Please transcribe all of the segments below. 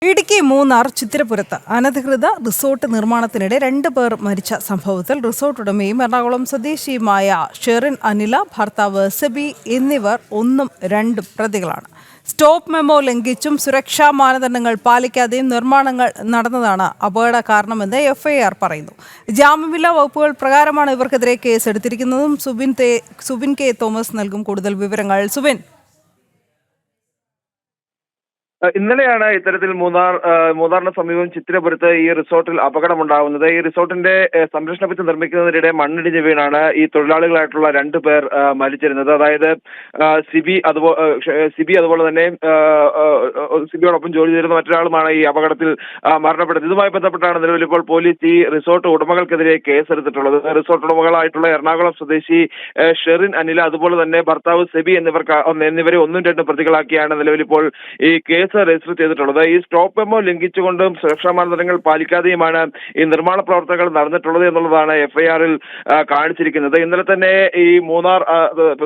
ഇടുക്കി മൂന്നാർ ചിത്തിരപുരത്ത് അനധികൃത റിസോർട്ട് നിർമ്മാണത്തിനിടെ 2 പേർ മരിച്ച സംഭവത്തിൽ റിസോർട്ട് ഉടമയും എറണാകുളം സ്വദേശിയുമായ ഷെറിൻ അനില, ഭർത്താവ് സെബി എന്നിവർ 1ഉം 2ഉം പ്രതികളാണ്. സ്റ്റോപ്പ് മെമ്മോ ലംഘിച്ചും സുരക്ഷാ മാനദണ്ഡങ്ങൾ പാലിക്കാതെയും നിർമ്മാണങ്ങൾ നടന്നതാണ് അപകട കാരണമെന്ന് എഫ്ഐആർ പറയുന്നു. ജാമ്യമില്ലാ വകുപ്പുകൾ പ്രകാരമാണ് ഇവർക്കെതിരെ കേസ് എടുത്തിരിക്കുന്നതും. സുബിൻ കെ തോമസ് നൽകും കൂടുതൽ വിവരങ്ങൾ. സുബിൻ, ഇന്നലെയാണ് ഇത്തരത്തിൽ മൂന്നാറിന് സമീപം ചിത്തിരപുരത്ത് ഈ റിസോർട്ടിൽ അപകടമുണ്ടാകുന്നത്. ഈ റിസോർട്ടിന്റെ സംരക്ഷണ ഭിത്തി നിർമ്മിക്കുന്നതിനിടെ മണ്ണിടിഞ്ഞ് വീണാണ് ഈ തൊഴിലാളികളായിട്ടുള്ള 2 പേർ മരിച്ചിരുന്നത്. അതായത് സിബി അതുപോലെ തന്നെ സിബിയോടൊപ്പം ജോലി ചെയ്തിരുന്ന മറ്റൊരാളുമാണ് ഈ അപകടത്തിൽ മരണപ്പെട്ടത്. ഇതുമായി ബന്ധപ്പെട്ടാണ് നിലവിൽ ഇപ്പോൾ പോലീസ് ഈ റിസോർട്ട് ഉടമകൾക്കെതിരെ കേസെടുത്തിട്ടുള്ളത്. റിസോർട്ട് ഉടമകളായിട്ടുള്ള എറണാകുളം സ്വദേശി ഷെറിൻ അനില, അതുപോലെ തന്നെ ഭർത്താവ് സെബി എന്നിവരെ 1ഉം 2ഉം പ്രതികളാക്കിയാണ് നിലവിൽ ഇപ്പോൾ ഈ കേസ് രജിസ്റ്റർ ചെയ്തിട്ടുള്ളത്. ഈ സ്റ്റോപ്പ് മെമ്മോ ലംഘിച്ചുകൊണ്ടും സുരക്ഷാ മാനദണ്ഡങ്ങൾ പാലിക്കാതെയുമാണ് ഈ നിർമ്മാണ പ്രവർത്തനങ്ങൾ നടന്നിട്ടുള്ളത് എന്നുള്ളതാണ് എഫ്ഐആറിൽ കാണിച്ചിരിക്കുന്നത്. ഇന്നലെ തന്നെ ഈ മൂന്നാർ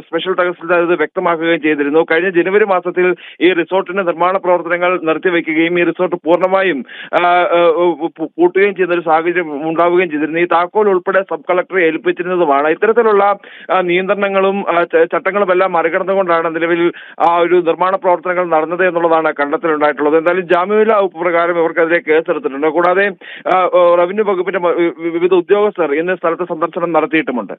സ്പെഷ്യൽ തഹസിൽദാർ ഇത് വ്യക്തമാക്കുകയും ചെയ്തിരുന്നു. കഴിഞ്ഞ ജനുവരി മാസത്തിൽ ഈ റിസോർട്ടിന്റെ നിർമ്മാണ പ്രവർത്തനങ്ങൾ നിർത്തിവെക്കുകയും ഈ റിസോർട്ട് പൂർണ്ണമായും പൂട്ടുകയും ചെയ്യുന്ന ഒരു സാഹചര്യം ഉണ്ടാവുകയും ചെയ്തിരുന്നു. ഈ താക്കോൽ ഉൾപ്പെടെ സബ് കളക്ടറെ ഏൽപ്പിച്ചിരുന്നതുമാണ്. ഇത്തരത്തിലുള്ള നിയന്ത്രണങ്ങളും ചട്ടങ്ങളും എല്ലാം മറികടന്നുകൊണ്ടാണ് നിലവിൽ ആ ഒരു നിർമ്മാണ പ്രവർത്തനങ്ങൾ നടന്നത് എന്നുള്ളതാണ് കണ്ടെത്തലുണ്ടായിട്ടുള്ളത്. എന്തായാലും ജാമ്യമില്ലാ വകുപ്പ് പ്രകാരം ഇവർക്കെതിരെ കേസെടുത്തിട്ടുണ്ട്. കൂടാതെ റവന്യൂ വകുപ്പിന്റെ വിവിധ ഉദ്യോഗസ്ഥർ ഇന്ന് സ്ഥലത്ത് സന്ദർശനം നടത്തിയിട്ടുമുണ്ട്.